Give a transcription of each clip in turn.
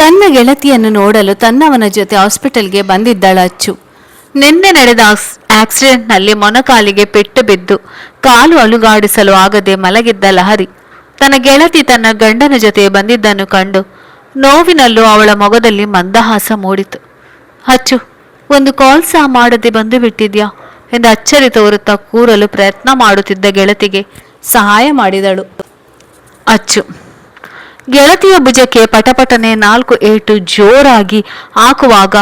ತನ್ನ ಗೆಳತಿಯನ್ನು ನೋಡಲು ತನ್ನವನ ಜೊತೆ ಹಾಸ್ಪಿಟಲ್ಗೆ ಬಂದಿದ್ದಳು ಅಚ್ಚು. ನಿನ್ನೆ ನಡೆದ ಆಕ್ಸಿಡೆಂಟ್ನಲ್ಲಿ ಮೊಣಕಾಲಿಗೆ ಪೆಟ್ಟು ಬಿದ್ದು ಕಾಲು ಅಲುಗಾಡಿಸಲು ಆಗದೆ ಮಲಗಿದ್ದ ಲಹರಿ ತನ್ನ ಗೆಳತಿ ತನ್ನ ಗಂಡನ ಜೊತೆ ಬಂದಿದ್ದನ್ನು ಕಂಡು ನೋವಿನಲ್ಲೂ ಅವಳ ಮೊಗದಲ್ಲಿ ಮಂದಹಾಸ ಮೂಡಿತು. ಅಚ್ಚು, ಒಂದು ಕಾಲ್ ಸಹ ಮಾಡದೆ ಬಂದು ಬಿಟ್ಟಿದ್ಯಾ ಎಂದು ಅಚ್ಚರಿ ತೋರುತ್ತಾ ಕೂರಲು ಪ್ರಯತ್ನ ಮಾಡುತ್ತಿದ್ದ ಗೆಳತಿಗೆ ಸಹಾಯ ಮಾಡಿದಳು ಅಚ್ಚು. ಗೆಳತಿಯ ಭುಜಕ್ಕೆ ಪಟಪಟನೆ 4 ಏಟು ಜೋರಾಗಿ ಹಾಕುವಾಗ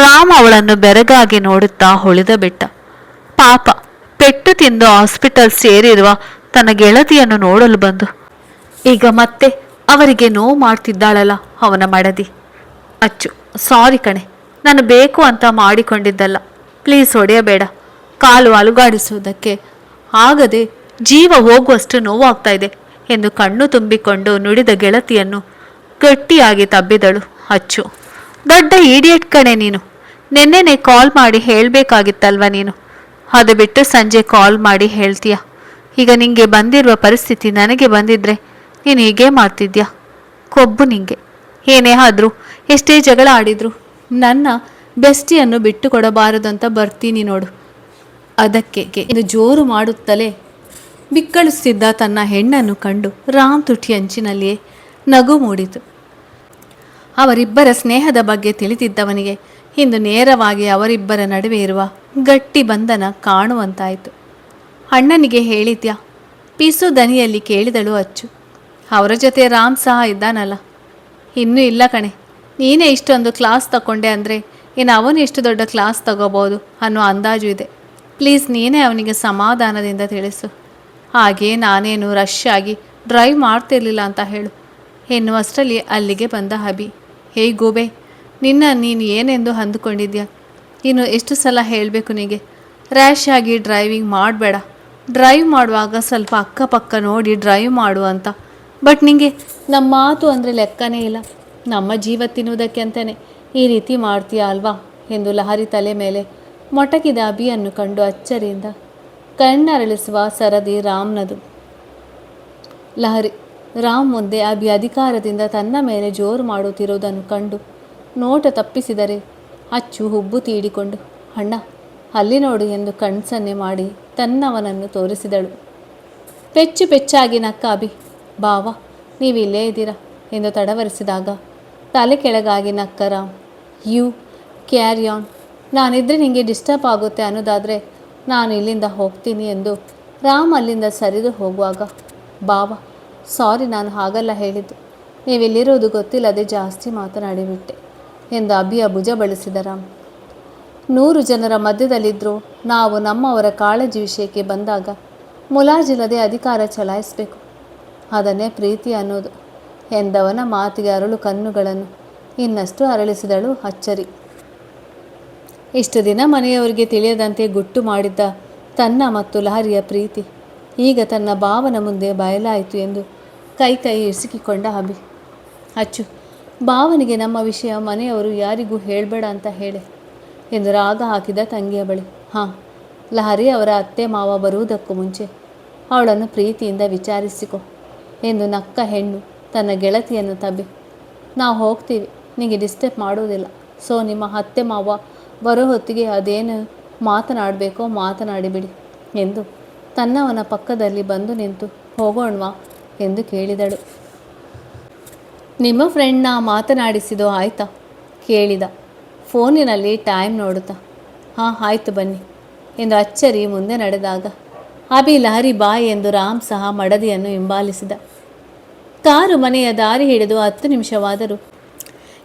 ರಾಮ್ ಅವಳನ್ನು ಬೆರಗಾಗಿ ನೋಡುತ್ತಾ ಹೊಳೆದ ಬಿಟ್ಟ. ಪಾಪ, ಪೆಟ್ಟು ತಿಂದು ಹಾಸ್ಪಿಟಲ್ ಸೇರಿರುವ ತನ್ನ ಗೆಳತಿಯನ್ನು ನೋಡಲು ಬಂದು ಈಗ ಮತ್ತೆ ಅವರಿಗೆ ನೋವು ಮಾಡ್ತಿದ್ದಾಳಲ್ಲ ಅವನ ಮಡದಿ. ಅಚ್ಚು, ಸಾರಿ ಕಣೆ, ನಾನು ಬೇಕು ಅಂತ ಮಾಡಿಕೊಂಡಿದ್ದಲ್ಲ, ಪ್ಲೀಸ್ ಹೊಡೆಯಬೇಡ. ಕಾಲು ಅಲುಗಾಡಿಸುವುದಕ್ಕೆ ಆಗದೆ ಜೀವ ಹೋಗುವಷ್ಟು ನೋವಾಗ್ತಾ ಇದೆ ಎಂದು ಕಣ್ಣು ತುಂಬಿಕೊಂಡು ನುಡಿದ ಗೆಳತಿಯನ್ನು ಗಟ್ಟಿಯಾಗಿ ತಬ್ಬಿದಳು ಅಚ್ಚು. ದೊಡ್ಡ ಈಡಿಯಟ್ ಕಣೆ ನೀನು, ನೆನ್ನೆನೆ ಕಾಲ್ ಮಾಡಿ ಹೇಳಬೇಕಾಗಿತ್ತಲ್ವ ನೀನು. ಅದು ಬಿಟ್ಟು ಸಂಜೆ ಕಾಲ್ ಮಾಡಿ ಹೇಳ್ತೀಯ. ಈಗ ನಿಂಗೆ ಬಂದಿರುವ ಪರಿಸ್ಥಿತಿ ನನಗೆ ಬಂದಿದ್ರೆ ನೀನು ಹೀಗೆ ಮಾಡ್ತಿದ್ಯಾ? ಕೊಬ್ಬು ನಿಂಗೆ. ಏನೇ ಆದರೂ, ಎಷ್ಟೇ ಜಗಳ ಆಡಿದ್ರು ನನ್ನ ಬೆಸ್ಟಿಯನ್ನು ಬಿಟ್ಟು ಕೊಡಬಾರದಂತ ಬರ್ತೀನಿ ನೋಡು. ಅದಕ್ಕೆ ಎಂದು ಜೋರು ಮಾಡುತ್ತಲೇ ಬಿಕ್ಕಳಿಸುತ್ತಿದ್ದ ತನ್ನ ಹೆಣ್ಣನ್ನು ಕಂಡು ರಾಮ್ ತುಟಿ ಅಂಚಿನಲ್ಲಿಯೇ ನಗು ಮೂಡಿತು. ಅವರಿಬ್ಬರ ಸ್ನೇಹದ ಬಗ್ಗೆ ತಿಳಿದಿದ್ದವನಿಗೆ ಇಂದು ನೇರವಾಗಿ ಅವರಿಬ್ಬರ ನಡುವೆ ಇರುವ ಗಟ್ಟಿ ಬಂಧನ ಕಾಣುವಂತಾಯಿತು. ಅಣ್ಣನಿಗೆ ಹೇಳಿದ್ಯಾ? ಪೀಸು ದನಿಯಲ್ಲಿ ಕೇಳಿದಳು ಅಚ್ಚು. ಅವರ ಜೊತೆ ರಾಮ್ ಸಹ ಇದ್ದಾನಲ್ಲ? ಇನ್ನೂ ಇಲ್ಲ ಕಣೆ, ನೀನೇ ಇಷ್ಟೊಂದು ಕ್ಲಾಸ್ ತಗೊಂಡೆ ಅಂದರೆ ಇನ್ನು ಅವನು ಎಷ್ಟು ದೊಡ್ಡ ಕ್ಲಾಸ್ ತಗೋಬೋದು ಅನ್ನೋ ಅಂದಾಜು ಇದೆ. ಪ್ಲೀಸ್ ನೀನೇ ಅವನಿಗೆ ಸಮಾಧಾನದಿಂದ ತಿಳಿಸು. ಹಾಗೇ ನಾನೇನು ರಶ್ ಆಗಿ ಡ್ರೈವ್ ಮಾಡ್ತಿರ್ಲಿಲ್ಲ ಅಂತ ಹೇಳು ಎನ್ನುವಷ್ಟರಲ್ಲಿ ಅಲ್ಲಿಗೆ ಬಂದ ಅಭಿ. ಹೇ ಗೂಬೆ, ನೀನು ಏನೆಂದು ಅಂದುಕೊಂಡಿದ್ಯಾ? ಇನ್ನು ಎಷ್ಟು ಸಲ ಹೇಳಬೇಕು ನಿನಗೆ, ರ್ಯಾಶ್ ಆಗಿ ಡ್ರೈವಿಂಗ್ ಮಾಡಬೇಡ, ಡ್ರೈವ್ ಮಾಡುವಾಗ ಸ್ವಲ್ಪ ಅಕ್ಕಪಕ್ಕ ನೋಡಿ ಡ್ರೈವ್ ಮಾಡು ಅಂತ. ಬಟ್ ನಿನಗೆ ನಮ್ಮ ಮಾತು ಅಂದರೆ ಲೆಕ್ಕನೇ ಇಲ್ಲ. ನಮ್ಮ ಜೀವ ತಿನ್ನುವುದಕ್ಕೆ ಅಂತಲೇ ಈ ರೀತಿ ಮಾಡ್ತೀಯ ಅಲ್ವಾ ಎಂದು ಲಹರಿ ತಲೆ ಮೇಲೆ ಮೊಟಕಿದ ಅಭಿಯನ್ನು ಕಂಡು ಅಚ್ಚರಿಯಿಂದ ಕಣ್ಣರಳಿಸುವ ಸರದಿ ರಾಮ್ನದು. ಲಹರಿ ರಾಮ್ ಮುಂದೆ ಅಭಿ ಅಧಿಕಾರದಿಂದ ತನ್ನ ಮೇಲೆ ಜೋರು ಮಾಡುತ್ತಿರುವುದನ್ನು ಕಂಡು ನೋಟ ತಪ್ಪಿಸಿದರೆ ಅಚ್ಚು ಹುಬ್ಬು ತೀಡಿಕೊಂಡು ಅಣ್ಣ ಅಲ್ಲಿ ನೋಡು ಎಂದು ಕಣ್ಸನ್ನೆ ಮಾಡಿ ತನ್ನವನನ್ನು ತೋರಿಸಿದಳು. ಪೆಚ್ಚು ಪೆಚ್ಚಾಗಿ ನಕ್ಕ ಅಭಿ. ಬಾವ, ನೀವಿಲ್ಲೇ ಇದ್ದೀರಾ ಎಂದು ತಡವರಿಸಿದಾಗ ತಲೆ ಕೆಳಗಾಗಿ ನಕ್ಕ ರಾಮ್. ಯು ಕ್ಯಾರಿ ಆನ್, ನಾನಿದ್ರೆ ನಿಮಗೆ ಡಿಸ್ಟರ್ಬ್ ಆಗುತ್ತೆ ಅನ್ನೋದಾದರೆ ನಾನು ಇಲ್ಲಿಂದ ಹೋಗ್ತೀನಿ ಎಂದು ರಾಮ್ ಅಲ್ಲಿಂದ ಸರಿದು ಹೋಗುವಾಗ, ಬಾವ ಸಾರಿ, ನಾನು ಹಾಗಲ್ಲ ಹೇಳಿದ್ದು, ನೀವಿಲ್ಲಿರೋದು ಗೊತ್ತಿಲ್ಲದೆ ಜಾಸ್ತಿ ಮಾತನಾಡಿಬಿಟ್ಟೆ ಎಂದು ಅಭಿಯ ಭುಜ ಬಳಸಿದ ರಾಮ್. 100 ಜನರ ಮಧ್ಯದಲ್ಲಿದ್ದರೂ ನಾವು ನಮ್ಮವರ ಕಾಳಜಿ ವಿಷಯಕ್ಕೆ ಬಂದಾಗ ಮುಲಾಜಿಲ್ಲದೆ ಅಧಿಕಾರ ಚಲಾಯಿಸಬೇಕು, ಅದನ್ನೇ ಪ್ರೀತಿ ಅನ್ನೋದು ಎಂದವನ ಮಾತಿಗೆ ಅರಳು ಕಣ್ಣುಗಳನ್ನು ಇನ್ನಷ್ಟು ಅರಳಿಸಿದಳು ಅಚ್ಚರಿ. ಇಷ್ಟು ದಿನ ಮನೆಯವರಿಗೆ ತಿಳಿಯದಂತೆ ಗುಟ್ಟು ಮಾಡಿದ್ದ ತನ್ನ ಮತ್ತು ಲಹರಿಯ ಪ್ರೀತಿ ಈಗ ತನ್ನ ಭಾವನ ಮುಂದೆ ಬಯಲಾಯಿತು ಎಂದು ಕೈ ಇಸಿಕಿಕೊಂಡ ಅಭಿ. ಅಚ್ಚು, ಭಾವನಿಗೆ ನಮ್ಮ ವಿಷಯ ಮನೆಯವರು ಯಾರಿಗೂ ಹೇಳಬೇಡ ಅಂತ ಹೇಳೆ ಎಂದು ರಾಗ ಹಾಕಿದ ತಂಗಿಯ ಬಳಿ. ಹಾಂ, ಲಹರಿ ಅವರ ಅತ್ತೆ ಮಾವ ಬರುವುದಕ್ಕೂ ಮುಂಚೆ ಅವಳನ್ನು ಪ್ರೀತಿಯಿಂದ ವಿಚಾರಿಸಿಕೊ ಎಂದು ನಕ್ಕ ಹೆಣ್ಣು ತನ್ನ ಗೆಳತಿಯನ್ನು ತಬ್ಬಿ. ನಾವು ಹೋಗ್ತೀವಿ, ನಿಮಗೆ ಡಿಸ್ಟರ್ಬ್ ಮಾಡೋದಿಲ್ಲ. ಸೊ ನಿಮ್ಮ ಅತ್ತೆ ಮಾವ ಬರೋ ಹೊತ್ತಿಗೆ ಅದೇನು ಮಾತನಾಡಬೇಕೋ ಮಾತನಾಡಿಬಿಡಿ ಎಂದು ತನ್ನವನ ಪಕ್ಕದಲ್ಲಿ ಬಂದು ನಿಂತು ಹೋಗೋಣವಾ ಎಂದು ಕೇಳಿದಳು. ನಿಮ್ಮ ಫ್ರೆಂಡ್ನ ಮಾತನಾಡಿಸಿದೋ ಆಯ್ತಾ ಕೇಳಿದ ಫೋನಿನಲ್ಲಿ ಟೈಮ್ ನೋಡುತ್ತಾ. ಹಾಂ ಆಯಿತು ಬನ್ನಿ ಎಂದು ಅಚ್ಚರಿ ಮುಂದೆ ನಡೆದಾಗ ಅಭಿ ಲಹರಿ ಬಾಯ್ ಎಂದು ರಾಮ್ ಸಹ ಮಡದಿಯನ್ನು ಹಿಂಬಾಲಿಸಿದ. ಕಾರು ಮನೆಯ ದಾರಿ ಹಿಡಿದು 10 ನಿಮಿಷವಾದರೂ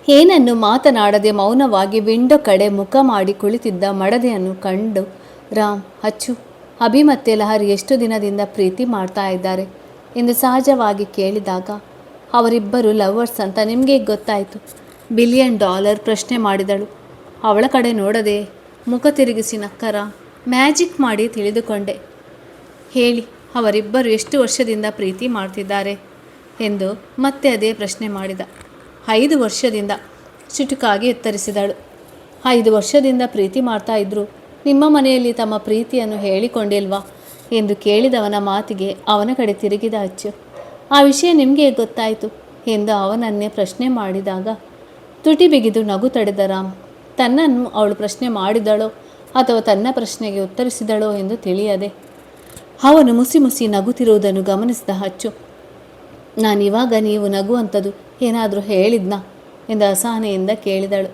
ಏನನ್ನು ಮಾತನಾಡದೆ ಮೌನವಾಗಿ ವಿಂಡೋ ಕಡೆ ಮುಖ ಮಾಡಿ ಕುಳಿತಿದ್ದ ಮಡದಿಯನ್ನು ಕಂಡು ರಾಮ್, ಅಚ್ಚು, ಅಭಿ ಮತ್ತೆ ಲಹರಿ ಎಷ್ಟು ದಿನದಿಂದ ಪ್ರೀತಿ ಮಾಡ್ತಾ ಇದ್ದಾರೆ ಎಂದು ಸಹಜವಾಗಿ ಕೇಳಿದಾಗ ಅವರಿಬ್ಬರು ಲವರ್ಸ್ ಅಂತ ನಿಮಗೆ ಗೊತ್ತಾಯಿತು. $1 ಬಿಲಿಯನ್ ಪ್ರಶ್ನೆ ಮಾಡಿದಳು. ಅವಳ ಕಡೆ ನೋಡದೆ ಮುಖ ತಿರುಗಿಸಿ ನಕ್ಕರ. ಮ್ಯಾಜಿಕ್ ಮಾಡಿ ತಿಳಿದುಕೊಂಡೆ. ಹೇಳಿ, ಅವರಿಬ್ಬರು ಎಷ್ಟು ವರ್ಷದಿಂದ ಪ್ರೀತಿ ಮಾಡ್ತಿದ್ದಾರೆ ಎಂದು ಮತ್ತೆ ಅದೇ ಪ್ರಶ್ನೆ ಮಾಡಿದ. 5 ವರ್ಷದಿಂದ ಚುಟುಕಾಗಿ ಉತ್ತರಿಸಿದಳು. 5 ವರ್ಷದಿಂದ ಪ್ರೀತಿ ಮಾಡ್ತಾ ಇದ್ರು ನಿಮ್ಮ ಮನೆಯಲ್ಲಿ ತಮ್ಮ ಪ್ರೀತಿಯನ್ನು ಹೇಳಿಕೊಂಡಿಲ್ವಾ ಎಂದು ಕೇಳಿದವನ ಮಾತಿಗೆ ಅವನ ಕಡೆ ತಿರುಗಿದ ಅಚ್ಚು. ಆ ವಿಷಯ ನಿಮಗೆ ಗೊತ್ತಾಯಿತು ಎಂದು ಅವನನ್ನೇ ಪ್ರಶ್ನೆ ಮಾಡಿದಾಗ ತುಟಿ ಬಿಗಿದು ನಗು ತಡೆದ ರಾಮ್. ತನ್ನನ್ನು ಅವಳು ಪ್ರಶ್ನೆ ಮಾಡಿದಳೋ ಅಥವಾ ತನ್ನ ಪ್ರಶ್ನೆಗೆ ಉತ್ತರಿಸಿದಳೋ ಎಂದು ತಿಳಿಯದೆ ಅವನು ಮುಸಿ ಮುಸಿ ನಗುತ್ತಿರುವುದನ್ನು ಗಮನಿಸಿದ ಅಚ್ಚು, ನಾನಿವಾಗ ನೀವು ನಗುವಂಥದ್ದು ಏನಾದರೂ ಹೇಳಿದ್ನಾ ಎಂದು ಅಸಹನೆಯಿಂದ ಕೇಳಿದಳು.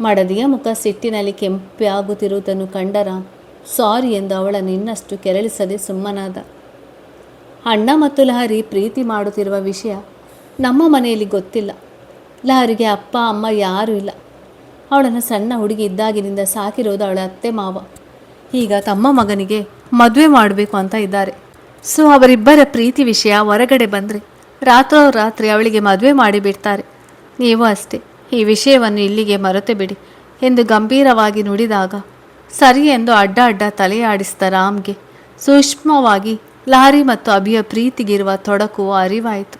ಮಡದಿಯ ಮುಖ ಸಿಟ್ಟಿನಲ್ಲಿ ಕೆಂಪಾಗುತ್ತಿರುವುದನ್ನು ಕಂಡ ರಾಮ್ ಸಾರಿ ಎಂದು ಅವಳನ್ನು ಇನ್ನಷ್ಟು ಕೆರಳಿಸದೆ ಸುಮ್ಮನಾದ. ಅಣ್ಣ ಮತ್ತು ಲಹರಿ ಪ್ರೀತಿ ಮಾಡುತ್ತಿರುವ ವಿಷಯ ನಮ್ಮ ಮನೆಯಲ್ಲಿ ಗೊತ್ತಿಲ್ಲ. ಲಹರಿಗೆ ಅಪ್ಪ ಅಮ್ಮ ಯಾರೂ ಇಲ್ಲ. ಅವಳನ್ನು ಸಣ್ಣ ಹುಡುಗಿ ಇದ್ದಾಗಿನಿಂದ ಸಾಕಿರೋದು ಅವಳ ಅತ್ತೆ ಮಾವ. ಈಗ ತಮ್ಮ ಮಗನಿಗೆ ಮದುವೆ ಮಾಡಬೇಕು ಅಂತ ಇದ್ದಾರೆ. ಸೊ ಅವರಿಬ್ಬರ ಪ್ರೀತಿ ವಿಷಯ ಹೊರಗಡೆ ಬಂದರೆ ರಾತ್ರೋರಾತ್ರಿ ಅವಳಿಗೆ ಮದುವೆ ಮಾಡಿಬಿಡ್ತಾರೆ. ನೀವು ಅಷ್ಟೇ ಈ ವಿಷಯವನ್ನು ಇಲ್ಲಿಗೆ ಮರೆತು ಬಿಡಿ ಎಂದು ಗಂಭೀರವಾಗಿ ನುಡಿದಾಗ ಸರಿ ಎಂದು ಅಡ್ಡ ಅಡ್ಡ ತಲೆಯಾಡಿಸಿದ ರಾಮ್ಗೆ ಸೂಕ್ಷ್ಮವಾಗಿ ಲಹರಿ ಮತ್ತು ಅಭಿಯ ಪ್ರೀತಿಗಿರುವ ತೊಡಕು ಅರಿವಾಯಿತು.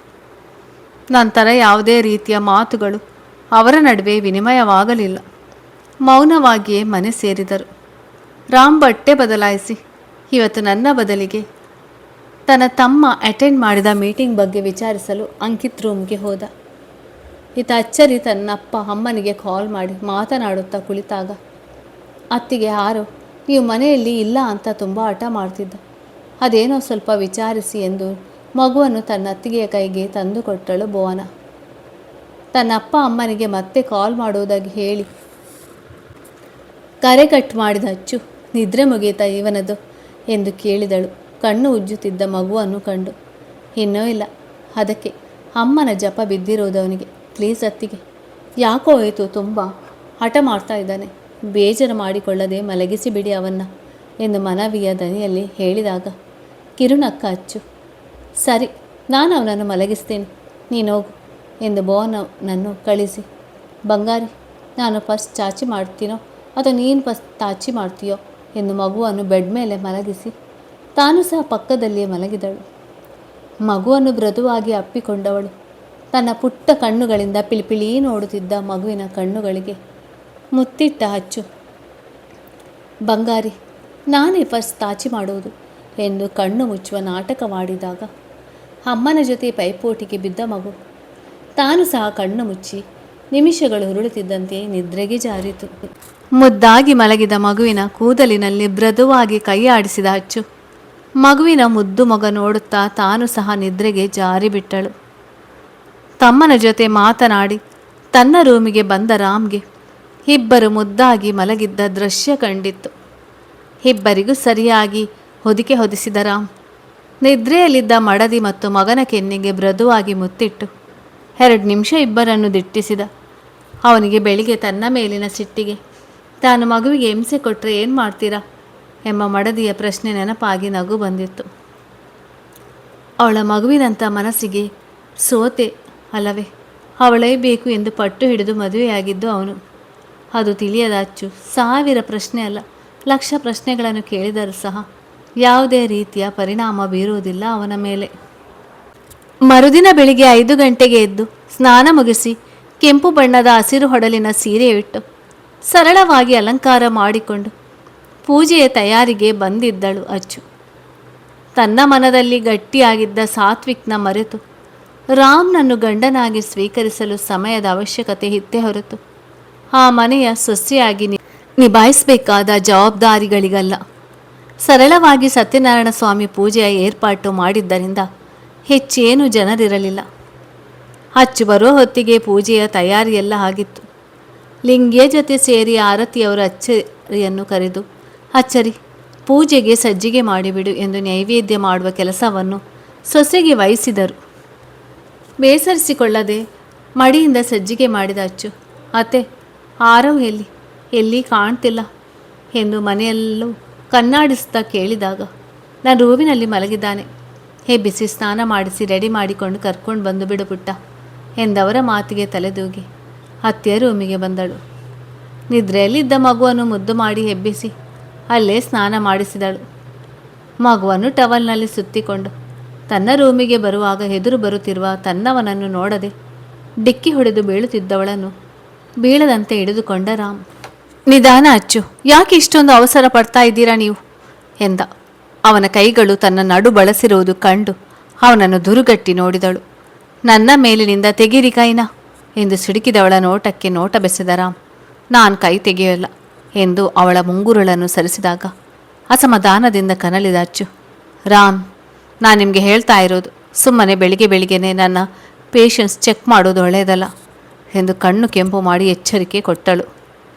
ನಂತರ ಯಾವುದೇ ರೀತಿಯ ಮಾತುಗಳು ಅವರ ನಡುವೆ ವಿನಿಮಯವಾಗಲಿಲ್ಲ. ಮೌನವಾಗಿಯೇ ಮನೆ ಸೇರಿದರು. ರಾಮ್ ಬಟ್ಟೆ ಬದಲಾಯಿಸಿ ಇವತ್ತು ನನ್ನ ಬದಲಿಗೆ ತನ್ನ ತಮ್ಮ ಅಟೆಂಡ್ ಮಾಡಿದ ಮೀಟಿಂಗ್ ಬಗ್ಗೆ ವಿಚಾರಿಸಲು ಅಂಕಿತ್ ರೂಮ್ಗೆ ಹೋದ. ಈತ ಅಚ್ಚರಿ ತನ್ನಪ್ಪ ಅಮ್ಮನಿಗೆ ಕಾಲ್ ಮಾಡಿ ಮಾತನಾಡುತ್ತಾ ಕುಳಿತಾಗ, ಅತ್ತಿಗೆ ಯಾರೋ ನೀವು ಮನೆಯಲ್ಲಿ ಇಲ್ಲ ಅಂತ ತುಂಬ ಹಠ ಮಾಡ್ತಿದ್ದ, ಅದೇನೋ ಸ್ವಲ್ಪ ವಿಚಾರಿಸಿ ಎಂದು ಮಗುವನ್ನು ತನ್ನ ಅತ್ತಿಗೆಯ ಕೈಗೆ ತಂದುಕೊಟ್ಟಳು ಭುವನ. ತನ್ನ ಅಪ್ಪ ಅಮ್ಮನಿಗೆ ಮತ್ತೆ ಕಾಲ್ ಮಾಡುವುದಾಗಿ ಹೇಳಿ ಕರೆ ಕಟ್ ಮಾಡಿದ ಅಚ್ಚು, ನಿದ್ರೆ ಮುಗೀತಾ ಇವನದು ಎಂದು ಕೇಳಿದಳು ಕಣ್ಣು ಉಜ್ಜುತ್ತಿದ್ದ ಮಗುವನ್ನು ಕಂಡು. ಇನ್ನೂ ಇಲ್ಲ, ಅದಕ್ಕೆ ಅಮ್ಮನ ಜಪ ಬಿದ್ದಿರೋದು ಅವನಿಗೆ. ಪ್ಲೀಸ್ ಅತ್ತಿಗೆ, ಯಾಕೋ ಆಯಿತು, ತುಂಬ ಹಠ ಮಾಡ್ತಾ ಇದ್ದಾನೆ, ಬೇಜಾರು ಮಾಡಿಕೊಳ್ಳದೆ ಮಲಗಿಸಿಬಿಡಿ ಅವನ್ನ ಎಂದು ಮನವಿಯ ದನಿಯಲ್ಲಿ ಹೇಳಿದಾಗ ಕಿರುನಕ್ಕ ಅಚ್ಚು. ಸರಿ, ನಾನು ಅವನನ್ನು ಮಲಗಿಸ್ತೇನೆ, ನೀನೋಗು ಎಂದು ಭುವನನ್ನು ಕಳಿಸಿ, ಬಂಗಾರಿ ನಾನು ಫಸ್ಟ್ ಚಾಚಿ ಮಾಡ್ತೀನೋ ಅಥವಾ ನೀನು ಫಸ್ಟ್ ತಾಚಿ ಮಾಡ್ತೀಯೋ ಎಂದು ಮಗುವನ್ನು ಬೆಡ್ ಮೇಲೆ ಮಲಗಿಸಿ ತಾನು ಸಹ ಪಕ್ಕದಲ್ಲಿಯೇ ಮಲಗಿದಳು. ಮಗುವನ್ನು ಮೃದುವಾಗಿ ಅಪ್ಪಿಕೊಂಡವಳು ತನ್ನ ಪುಟ್ಟ ಕಣ್ಣುಗಳಿಂದ ಪಿಳಿಪಿಳಿ ನೋಡುತ್ತಿದ್ದ ಮಗುವಿನ ಕಣ್ಣುಗಳಿಗೆ ಮುತ್ತಿಟ್ಟ ಅಚ್ಚು, ಬಂಗಾರಿ ನಾನೇ ಫಸ್ಟ್ ತಾಚಿ ಮಾಡುವುದು ಎಂದು ಕಣ್ಣು ಮುಚ್ಚುವ ನಾಟಕವಾಡಿದಾಗ ಅಮ್ಮನ ಜೊತೆ ಪೈಪೋಟಿಗೆ ಬಿದ್ದ ಮಗು ತಾನು ಸಹ ಕಣ್ಣು ಮುಚ್ಚಿ ನಿಮಿಷಗಳು ಉರುಳುತ್ತಿದ್ದಂತೆ ನಿದ್ರೆಗೆ ಜಾರಿತು. ಮುದ್ದಾಗಿ ಮಲಗಿದ ಮಗುವಿನ ಕೂದಲಿನಲ್ಲಿ ಮೃದುವಾಗಿ ಕೈ ಆಡಿಸಿದ ಅಚ್ಚು ಮಗುವಿನ ಮುದ್ದು ಮೊಗ ನೋಡುತ್ತಾ ತಾನು ಸಹ ನಿದ್ರೆಗೆ ಜಾರಿಬಿಟ್ಟಳು. ತಮ್ಮನ ಜೊತೆ ಮಾತನಾಡಿ ತನ್ನ ರೂಮಿಗೆ ಬಂದ ರಾಮ್ಗೆ ಇಬ್ಬರು ಮುದ್ದಾಗಿ ಮಲಗಿದ್ದ ದೃಶ್ಯ ಕಂಡಿತ್ತು. ಇಬ್ಬರಿಗೂ ಸರಿಯಾಗಿ ಹೊದಿಕೆ ಹೊದಿಸಿದ ರಾಮ್ ನಿದ್ರೆಯಲ್ಲಿದ್ದ ಮಡದಿ ಮತ್ತು ಮಗನ ಕೆನ್ನೆಗೆ ಮೃದುವಾಗಿ ಮುತ್ತಿಟ್ಟು 2 ನಿಮಿಷ ಇಬ್ಬರನ್ನು ದಿಟ್ಟಿಸಿದ. ಅವನಿಗೆ ಬೆಳಿಗ್ಗೆ ತನ್ನ ಮೇಲಿನ ಸಿಟ್ಟಿಗೆ ತಾನು ಮಗುವಿಗೆ ಹಿಂಸೆ ಕೊಟ್ಟರೆ ಏನು ಮಾಡ್ತೀರಾ ಎಂಬ ಮಡದಿಯ ಪ್ರಶ್ನೆ ನೆನಪಾಗಿ ನಗು ಬಂದಿತ್ತು. ಅವಳ ಮಗುವಿನಂಥ ಮನಸ್ಸಿಗೆ ಸೋತೆ ಅಲ್ಲವೇ, ಅವಳೇ ಬೇಕು ಎಂದು ಪಟ್ಟು ಹಿಡಿದು ಮದುವೆಯಾಗಿದ್ದು ಅವನು. ಅದು ತಿಳಿಯದ ಅಚ್ಚು 1000 ಪ್ರಶ್ನೆ ಅಲ್ಲ 1,00,000 ಪ್ರಶ್ನೆಗಳನ್ನು ಕೇಳಿದರೂ ಸಹ ಯಾವುದೇ ರೀತಿಯ ಪರಿಣಾಮ ಬೀರುವುದಿಲ್ಲ ಅವನ ಮೇಲೆ. ಮರುದಿನ ಬೆಳಿಗ್ಗೆ 5 ಗಂಟೆಗೆ ಎದ್ದು ಸ್ನಾನ ಮುಗಿಸಿ ಕೆಂಪು ಬಣ್ಣದ ಹಸಿರು ಹೊಡಲಿನ ಸೀರೆ ಇಟ್ಟು ಸರಳವಾಗಿ ಅಲಂಕಾರ ಮಾಡಿಕೊಂಡು ಪೂಜೆಯ ತಯಾರಿಗೆ ಬಂದಿದ್ದಳು ಅಚ್ಚು. ತನ್ನ ಮನದಲ್ಲಿ ಗಟ್ಟಿಯಾಗಿದ್ದ ಸಾತ್ವಿಕ್ನ ಮರೆತು ರಾಮ್ನನ್ನು ಗಂಡನಾಗಿ ಸ್ವೀಕರಿಸಲು ಸಮಯದ ಅವಶ್ಯಕತೆ ಇತ್ತೇ ಹೊರತು ಆ ಮನೆಯ ಸೊಸೆಯಾಗಿ ನಿಭಾಯಿಸಬೇಕಾದ ಜವಾಬ್ದಾರಿಗಳಿಗಲ್ಲ. ಸರಳವಾಗಿ ಸತ್ಯನಾರಾಯಣ ಸ್ವಾಮಿ ಪೂಜೆಯ ಏರ್ಪಾಟು ಮಾಡಿದ್ದರಿಂದ ಹೆಚ್ಚೇನು ಜನರಿರಲಿಲ್ಲ. ಅಚ್ಚು ಬರೋ ಹೊತ್ತಿಗೆ ಪೂಜೆಯ ತಯಾರಿಯೆಲ್ಲ ಆಗಿತ್ತು. ಲಿಂಗಿಯ ಜೊತೆ ಸೇರಿ ಆರತಿಯವರು ಅಚ್ಚರಿಯನ್ನು ಕರೆದು, ಅಚ್ಚರಿ ಪೂಜೆಗೆ ಸಜ್ಜಿಗೆ ಮಾಡಿಬಿಡು ಎಂದು ನೈವೇದ್ಯ ಮಾಡುವ ಕೆಲಸವನ್ನು ಸೊಸೆಗೆ ವಹಿಸಿದರು. ಬೇಸರಿಸಿಕೊಳ್ಳದೆ ಮಡಿಯಿಂದ ಸಜ್ಜಿಗೆ ಮಾಡಿದ ಅಚ್ಚು, ಅತ್ತೆ ಆರವ್ ಎಲ್ಲಿ ಕಾಣ್ತಿಲ್ಲ ಎಂದು ಮನೆಯಲ್ಲೂ ಕಣ್ಣಾಡಿಸುತ್ತಾ ಕೇಳಿದಾಗ, ನಾನು ರೂಮಿನಲ್ಲಿ ಮಲಗಿದ್ದಾನೆ, ಬಿಸಿ ಸ್ನಾನ ಮಾಡಿಸಿ ರೆಡಿ ಮಾಡಿಕೊಂಡು ಕರ್ಕೊಂಡು ಬಂದು ಬಿಡು ಪುಟ್ಟ ಎಂದವರ ಮಾತಿಗೆ ತಲೆದೂಗಿ ಅತ್ತೆಯ ರೂಮಿಗೆ ಬಂದಳು. ನಿದ್ರೆಯಲ್ಲಿದ್ದ ಮಗುವನ್ನು ಮುದ್ದು ಮಾಡಿ ಎಬ್ಬಿಸಿ ಅಲ್ಲೇ ಸ್ನಾನ ಮಾಡಿಸಿದಳು. ಮಗುವನ್ನು ಟವಲ್ನಲ್ಲಿ ಸುತ್ತಿಕೊಂಡು ತನ್ನ ರೂಮಿಗೆ ಬರುವಾಗ ಎದುರು ಬರುತ್ತಿರುವ ತನ್ನವನನ್ನು ನೋಡದೆ ಡಿಕ್ಕಿ ಹೊಡೆದು ಬೀಳುತ್ತಿದ್ದವಳನ್ನು ಬೀಳದಂತೆ ಹಿಡಿದುಕೊಂಡ ರಾಮ್. ನಿಧಾನ ಅಚ್ಚು, ಯಾಕೆ ಇಷ್ಟೊಂದು ಅವಸರ ಪಡ್ತಾ ಇದ್ದೀರಾ ನೀವು ಎಂದ. ಅವನ ಕೈಗಳು ತನ್ನ ನಡು ಬಳಸಿರುವುದು ಕಂಡು ಅವನನ್ನು ದುರುಗಟ್ಟಿ ನೋಡಿದಳು. ನನ್ನ ಮೇಲಿನಿಂದ ತೆಗಿರಿ ಕೈನ ಎಂದು ಸಿಡುಕಿದವಳ ನೋಟಕ್ಕೆ ನೋಟ ಬೆಸೆದ ರಾಮ್. ನಾನು ಕೈ ತೆಗೆಯೋಲ್ಲ ಎಂದು ಅವಳ ಮುಂಗುರುಳನ್ನು ಸರಿಸಿದಾಗ ಅಸಮಾಧಾನದಿಂದ ಕನಲಿದ ಅಚ್ಚು. ರಾಮ್, ನಾನು ನಿಮಗೆ ಹೇಳ್ತಾ ಇರೋದು, ಸುಮ್ಮನೆ ಬೆಳಿಗ್ಗೆ ಬೆಳಿಗ್ಗೆನೆ ನನ್ನ ಪೇಷನ್ಸ್ ಚೆಕ್ ಮಾಡೋದು ಒಳ್ಳೆಯದಲ್ಲ ಎಂದು ಕಣ್ಣು ಕೆಂಪು ಮಾಡಿ ಎಚ್ಚರಿಕೆ ಕೊಟ್ಟಳು.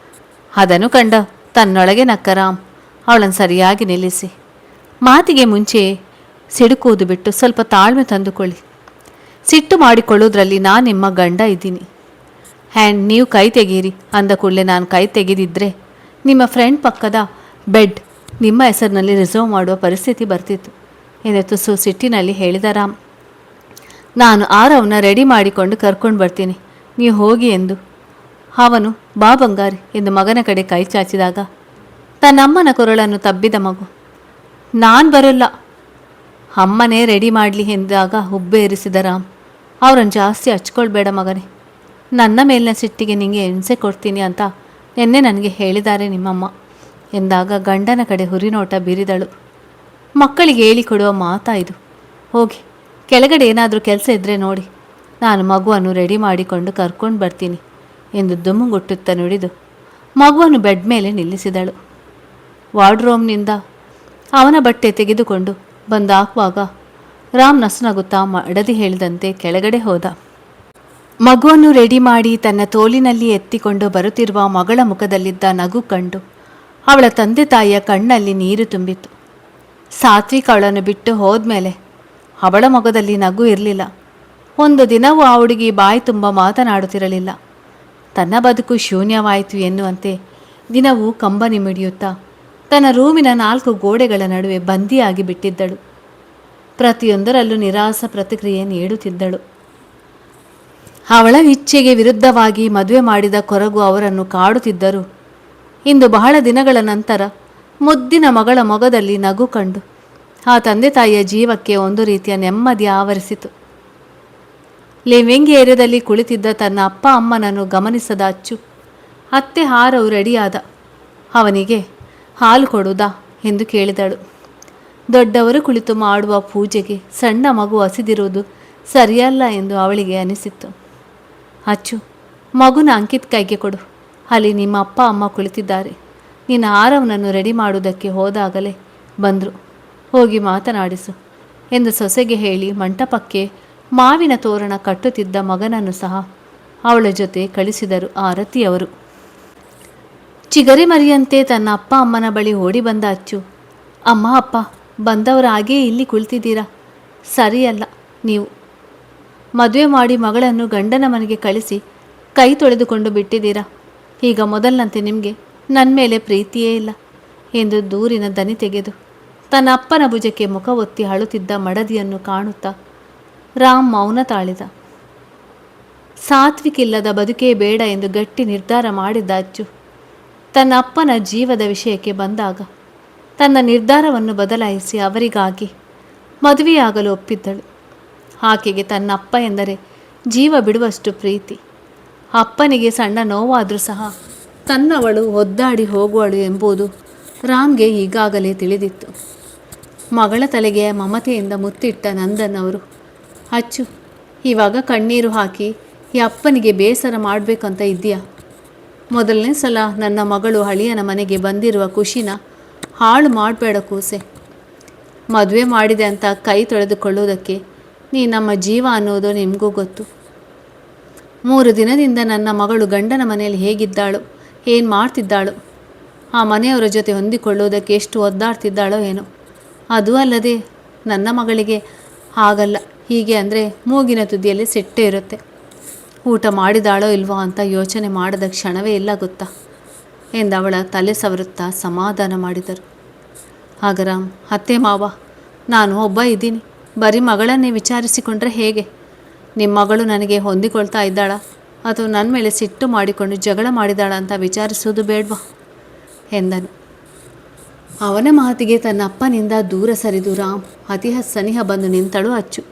ಅದನ್ನು ಕಂಡ ತನ್ನೊಳಗೆ ನಕ್ಕ ರಾಮ್ ಅವಳನ್ನು ಸರಿಯಾಗಿ ನಿಲ್ಲಿಸಿ, ಮಾತಿಗೆ ಮುಂಚೆ ಸಿಡುಕುವುದು ಬಿಟ್ಟು ಸ್ವಲ್ಪ ತಾಳ್ಮೆ ತಂದುಕೊಳ್ಳಿ. ಸಿಟ್ಟು ಮಾಡಿಕೊಳ್ಳೋದ್ರಲ್ಲಿ ನಾನು ನಿಮ್ಮ ಗಂಡ ಇದ್ದೀನಿ. ಆ್ಯಂಡ್ ನೀವು ಕೈ ತೆಗೀರಿ ಅಂದ ಕೂಡಲೇ ನಾನು ಕೈ ತೆಗೆದಿದ್ದರೆ ನಿಮ್ಮ ಫ್ರೆಂಡ್ ಪಕ್ಕದ ಬೆಡ್ ನಿಮ್ಮ ಹೆಸರಿನಲ್ಲಿ ರಿಸರ್ವ್ ಮಾಡುವ ಪರಿಸ್ಥಿತಿ ಬರ್ತಿತ್ತು ಎಂದು ತುಸು ಸಿಟ್ಟಿನಲ್ಲಿ ಹೇಳಿದ ರಾಮ್. ನಾನು ಆರವನ್ನ ರೆಡಿ ಮಾಡಿಕೊಂಡು ಕರ್ಕೊಂಡು ಬರ್ತೀನಿ, ನೀವು ಹೋಗಿ ಎಂದು. ಅವನು ಬಾ ಬಂಗಾರಿ ಎಂದು ಮಗನ ಕಡೆ ಕೈ ಚಾಚಿದಾಗ ತನ್ನಮ್ಮನ ಕೊರಳನ್ನು ತಬ್ಬಿದ ಮಗು, ನಾನು ಬರೋಲ್ಲ, ಅಮ್ಮನೇ ರೆಡಿ ಮಾಡಲಿ ಎಂದಾಗ ಹುಬ್ಬೇರಿಸಿದ ರಾಮ್. ಅವರನ್ನು ಜಾಸ್ತಿ ಹಚ್ಕೊಳ್ಬೇಡ ಮಗನೇ, ನನ್ನ ಮೇಲಿನ ಸಿಟ್ಟಿಗೆ ನಿಮಗೆ ಹಿಂಸೆ ಕೊಡ್ತೀನಿ ಅಂತ ನಿನ್ನೆ ನನಗೆ ಹೇಳಿದ್ದಾರೆ ನಿಮ್ಮಮ್ಮ ಎಂದಾಗ ಗಂಡನ ಕಡೆ ಹುರಿನೋಟ ಬೀರಿದಳು. ಮಕ್ಕಳಿಗೆ ಹೇಳಿಕೊಡುವ ಮಾತಾ ಇದು. ಹೋಗಿ ಕೆಳಗಡೆ ಏನಾದರೂ ಕೆಲಸ ಇದ್ದರೆ ನೋಡಿ, ನಾನು ಮಗುವನ್ನು ರೆಡಿ ಮಾಡಿಕೊಂಡು ಕರ್ಕೊಂಡು ಬರ್ತೀನಿ ಎಂದು ದುಮ್ಮುಗುಟ್ಟುತ್ತಾ ನುಡಿದು ಮಗುವನ್ನು ಬೆಡ್ ಮೇಲೆ ನಿಲ್ಲಿಸಿದಳು. ವಾರ್ಡ್ರೋಮ್ನಿಂದ ಅವನ ಬಟ್ಟೆ ತೆಗೆದುಕೊಂಡು ಬಂದು ಹಾಕುವಾಗ ರಾಮ್ ನಸುನಗುತ್ತಾ ಮಡದಿ ಹೇಳಿದಂತೆ ಕೆಳಗಡೆ ಹೋದ. ಮಗುವನ್ನು ರೆಡಿ ಮಾಡಿ ತನ್ನ ತೋಳಿನಲ್ಲಿ ಎತ್ತಿಕೊಂಡು ಬರುತ್ತಿರುವ ಮಗಳ ಮುಖದಲ್ಲಿದ್ದ ನಗು ಕಂಡು ಅವಳ ತಂದೆ ತಾಯಿಯ ಕಣ್ಣಲ್ಲಿ ನೀರು ತುಂಬಿತು. ಸಾತ್ವಿಕ್ ಅವಳನ್ನು ಬಿಟ್ಟು ಹೋದ್ಮೇಲೆ ಅವಳ ಮೊಗದಲ್ಲಿ ನಗು ಇರಲಿಲ್ಲ. ಒಂದು ದಿನವೂ ಆ ಹುಡುಗಿ ಬಾಯಿ ತುಂಬ ಮಾತನಾಡುತ್ತಿರಲಿಲ್ಲ. ತನ್ನ ಬದುಕು ಶೂನ್ಯವಾಯಿತು ಎನ್ನುವಂತೆ ದಿನವೂ ಕಂಬನಿ ಮಿಡಿಯುತ್ತಾ ತನ್ನ ರೂಮಿನ 4 ಗೋಡೆಗಳ ನಡುವೆ ಬಂದಿಯಾಗಿ ಬಿಟ್ಟಿದ್ದಳು. ಪ್ರತಿಯೊಂದರಲ್ಲೂ ನಿರಾಸ ಪ್ರತಿಕ್ರಿಯೆ ನೀಡುತ್ತಿದ್ದಳು. ಅವಳ ಇಚ್ಛೆಗೆ ವಿರುದ್ಧವಾಗಿ ಮದುವೆ ಮಾಡಿದ ಕೊರಗು ಅವರನ್ನು ಕಾಡುತ್ತಿದ್ದರು. ಇಂದು ಬಹಳ ದಿನಗಳ ನಂತರ ಮುದ್ದಿನ ಮಗಳ ಮೊಗದಲ್ಲಿ ನಗು ಕಂಡು ಆ ತಂದೆ ತಾಯಿಯ ಜೀವಕ್ಕೆ ಒಂದು ರೀತಿಯ ನೆಮ್ಮದಿ ಆವರಿಸಿತು. ಲಿವಿಂಗ್ ಏರಿಯಾದಲ್ಲಿ ಕುಳಿತಿದ್ದ ತನ್ನ ಅಪ್ಪ ಅಮ್ಮನನ್ನು ಗಮನಿಸದ ಅಚ್ಚು, ಅತ್ತೆ ಹಾರವು ರೆಡಿಯಾದ, ಅವನಿಗೆ ಹಾಲು ಕೊಡುವುದಾ ಎಂದು ಕೇಳಿದಳು. ದೊಡ್ಡವರು ಕುಳಿತು ಮಾಡುವ ಪೂಜೆಗೆ ಸಣ್ಣ ಮಗು ಹಸಿದಿರುವುದು ಸರಿಯಲ್ಲ ಎಂದು ಅವಳಿಗೆ ಅನಿಸಿತ್ತು. ಅಚ್ಚು, ಮಗುನ ಅಂಕಿತ್ ಕೈಗೆ ಕೊಡು, ಅಲ್ಲಿ ನಿಮ್ಮ ಅಪ್ಪ ಅಮ್ಮ ಕುಳಿತಿದ್ದಾರೆ. ನಿನ್ನ ಹಾರವನನ್ನು ರೆಡಿ ಮಾಡುವುದಕ್ಕೆ ಹೋದಾಗಲೇ ಬಂದರು, ಹೋಗಿ ಮಾತನಾಡಿಸು ಎಂದು ಸೊಸೆಗೆ ಹೇಳಿ ಮಂಟಪಕ್ಕೆ ಮಾವಿನ ತೋರಣ ಕಟ್ಟುತ್ತಿದ್ದ ಮಗನನ್ನು ಸಹ ಅವಳ ಜೊತೆ ಕಳಿಸಿದರು ಆರತಿಯವರು. ಚಿಗರಿ ಮರಿಯಂತೆ ತನ್ನ ಅಪ್ಪ ಅಮ್ಮನ ಬಳಿ ಓಡಿ ಬಂದ ಅಚ್ಚು, ಅಮ್ಮ ಅಪ್ಪ ಬಂದವರು ಹಾಗೆಯೇ ಇಲ್ಲಿ ಕುಳಿತಿದ್ದೀರಾ, ಸರಿಯಲ್ಲ. ನೀವು ಮದುವೆ ಮಾಡಿ ಮಗಳನ್ನು ಗಂಡನ ಮನೆಗೆ ಕಳಿಸಿ ಕೈ ತೊಳೆದುಕೊಂಡು ಬಿಟ್ಟಿದ್ದೀರಾ. ಈಗ ಮೊದಲಿನಂತೆ ನಿಮಗೆ ನನ್ನ ಮೇಲೆ ಪ್ರೀತಿಯೇ ಇಲ್ಲ ಎಂದು ದೂರಿನ ದನಿ ತೆಗೆದು ತನ್ನ ಅಪ್ಪನ ಭುಜಕ್ಕೆ ಮುಖ ಒತ್ತಿ ಅಳುತ್ತಿದ್ದ ಮಡದಿಯನ್ನು ಕಾಣುತ್ತಾ ರಾಮ್ ಮೌನ ತಾಳಿದ. ಸಾತ್ವಿಕಿಲ್ಲದ ಬದುಕೇ ಬೇಡ ಎಂದು ಗಟ್ಟಿ ನಿರ್ಧಾರ ಮಾಡಿದ್ದ ಅಚ್ಚು ತನ್ನ ಅಪ್ಪನ ಜೀವದ ವಿಷಯಕ್ಕೆ ಬಂದಾಗ ತನ್ನ ನಿರ್ಧಾರವನ್ನು ಬದಲಾಯಿಸಿ ಅವರಿಗಾಗಿ ಮದುವೆಯಾಗಲು ಒಪ್ಪಿದ್ದಳು. ಆಕೆಗೆ ತನ್ನ ಅಪ್ಪ ಎಂದರೆ ಜೀವ ಬಿಡುವಷ್ಟು ಪ್ರೀತಿ. ಅಪ್ಪನಿಗೆ ಸಣ್ಣ ನೋವಾದರೂ ಸಹ ತನ್ನವಳು ಒದ್ದಾಡಿ ಹೋಗುವಳು ಎಂಬುದು ರಾಮ್ಗೆ ಈಗಾಗಲೇ ತಿಳಿದಿತ್ತು. ಮಗಳ ತಲೆಗೆ ಮಮತೆಯಿಂದ ಮುತ್ತಿಟ್ಟ ನಂದನ್ ಅವರು, ಅಚ್ಚು, ಇವಾಗ ಕಣ್ಣೀರು ಹಾಕಿ ಈ ಅಪ್ಪನಿಗೆ ಬೇಸರ ಮಾಡಬೇಕಂತ ಇದೆಯಾ? ಮೊದಲನೇ ಸಲ ನನ್ನ ಮಗಳು ಅಳಿಯನ ಮನೆಗೆ ಬಂದಿರುವ ಖುಷಿನ ಹಾಳು ಮಾಡಬೇಡ ಕೂಸೆ. ಮದುವೆ ಮಾಡಿದೆ ಅಂತ ಕೈ ತೊಳೆದುಕೊಳ್ಳುವುದಕ್ಕೆ ನೀ ನಮ್ಮ ಜೀವ ಅನ್ನೋದು ನಿಮಗೂ ಗೊತ್ತು. 3 ದಿನದಿಂದ ನನ್ನ ಮಗಳು ಗಂಡನ ಮನೆಯಲ್ಲಿ ಹೇಗಿದ್ದಾಳೋ, ಏನು ಮಾಡ್ತಿದ್ದಾಳೋ, ಆ ಮನೆಯವರ ಜೊತೆ ಹೊಂದಿಕೊಳ್ಳುವುದಕ್ಕೆ ಎಷ್ಟು ಒದ್ದಾಡ್ತಿದ್ದಾಳೋ ಏನೋ. ಅದೂ ಅಲ್ಲದೆ ನನ್ನ ಮಗಳಿಗೆ ಆಗಲ್ಲ ಹೀಗೆ ಅಂದರೆ ಮೂಗಿನ ತುದಿಯಲ್ಲಿ ಸೆಟ್ಟೆ ಇರುತ್ತೆ. ಊಟ ಮಾಡಿದಾಳೋ ಇಲ್ವೋ ಅಂತ ಯೋಚನೆ ಮಾಡದ ಕ್ಷಣವೇ ಇಲ್ಲ ಗೊತ್ತಾ ಎಂದವಳ ತಲೆ ಸವರುತ್ತಾ ಸಮಾಧಾನ ಮಾಡಿದರು. ಆಗ ರಾಮ್, ಅತ್ತೆ ಮಾವ, ನಾನು ಒಬ್ಬ ಇದ್ದೀನಿ, ಬರೀ ಮಗಳನ್ನೇ ವಿಚಾರಿಸಿಕೊಂಡ್ರೆ ಹೇಗೆ? ನಿಮ್ಮ ಮಗಳು ನನಗೆ ಹೊಂದಿಕೊಳ್ತಾ ಇದ್ದಾಳಾ ಅಥವಾ ನನ್ನ ಮೇಲೆ ಸಿಟ್ಟು ಮಾಡಿಕೊಂಡು ಜಗಳ ಮಾಡಿದಾಳ ಅಂತ ವಿಚಾರಿಸೋದು ಬೇಡವಾ ಎಂದನು. ಅವನ ಮಾತಿಗೆ ತನ್ನ ಅಪ್ಪನಿಂದ ದೂರ ಸರಿದು ರಾಮ್ ಅತಿ ಸನಿಹ ಬಂದು ನಿಂತಳು ಅಚ್ಚು.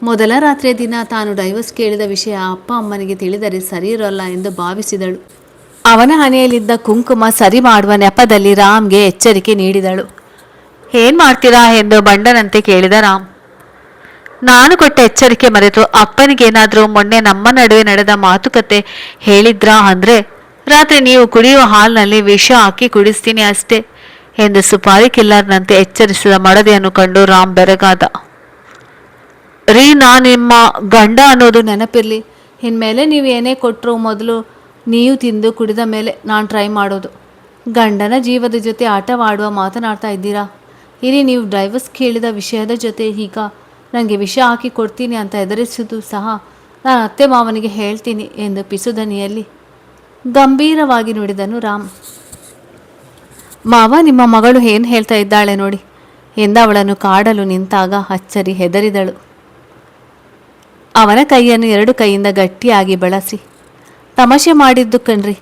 ಮೊದಲ ರಾತ್ರಿಯ ದಿನ ತಾನು ಡೈವರ್ಸ್ ಕೇಳಿದ ವಿಷಯ ಅಪ್ಪ ಅಮ್ಮನಿಗೆ ತಿಳಿದರೆ ಸರಿ ಇರೋಲ್ಲ ಎಂದು ಭಾವಿಸಿದಳು. ಅವನ ಹಣೆಯಲ್ಲಿದ್ದ ಕುಂಕುಮ ಸರಿ ಮಾಡುವ ನೆಪದಲ್ಲಿ ರಾಮ್ಗೆ ಎಚ್ಚರಿಕೆ ನೀಡಿದಳು. ಏನು ಮಾಡ್ತೀರಾ ಎಂದು ಬಂಡನಂತೆ ಕೇಳಿದ ರಾಮ್. ನಾನು ಕೊಟ್ಟ ಎಚ್ಚರಿಕೆ ಮರೆತು ಅಪ್ಪನಿಗೇನಾದರೂ ಮೊನ್ನೆ ನಮ್ಮ ನಡುವೆ ನಡೆದ ಮಾತುಕತೆ ಹೇಳಿದ್ರಾ ಅಂದ್ರೆ ರಾತ್ರಿ ನೀವು ಕುಡಿಯುವ ಹಾಲ್ನಲ್ಲಿ ವಿಷ ಹಾಕಿ ಕುಡಿಸ್ತೀನಿ ಅಷ್ಟೇ ಎಂದು ಸುಪಾರಿ ಕಿಲ್ಲರ್ನಂತೆ ಎಚ್ಚರಿಸಿದ ಮಡದಿಯನ್ನು ಕಂಡು ರಾಮ್ ಬೆರಗಾದ. ರೀ, ನಾ ನಿಮ್ಮ ಗಂಡ ಅನ್ನೋದು ನೆನಪಿರಲಿ. ಇನ್ಮೇಲೆ ನೀವು ಏನೇ ಕೊಟ್ಟರು ಮೊದಲು ನೀವು ತಿಂದು ಕುಡಿದ ಮೇಲೆ ನಾನು ಟ್ರೈ ಮಾಡೋದು. ಗಂಡನ ಜೀವದ ಜೊತೆ ಆಟವಾಡುವ ಮಾತನಾಡ್ತಾ ಇದ್ದೀರಾ? ಇರಿ, ನೀವು ಡೈವರ್ಸ್ ಕೇಳಿದ ವಿಷಯದ ಜೊತೆ ಈಗ ನನಗೆ ವಿಷ ಹಾಕಿ ಕೊಡ್ತೀನಿ ಅಂತ ಎದುರಿಸೋದು ಸಹ ನಾನು ಅತ್ತೆ ಮಾವನಿಗೆ ಹೇಳ್ತೀನಿ ಎಂದು ಪಿಸುದನಿಯಲ್ಲಿ ಗಂಭೀರವಾಗಿ ನುಡಿದನು ರಾಮ್. ಮಾವ, ನಿಮ್ಮ ಮಗಳು ಏನು ಹೇಳ್ತಾ ಇದ್ದಾಳೆ ನೋಡಿ ಎಂದ ಅವಳನ್ನು ಕಾಡಲು ನಿಂತಾಗ ಅಚ್ಚರಿ ಹೆದರಿದಳು. ಅವನ ಕೈಯನ್ನು 2 ಕೈಯಿಂದ ಗಟ್ಟಿಯಾಗಿ ಬಳಸಿ, ತಮಾಷೆ ಮಾಡಿದ್ದು ಕಣ್ರಿ,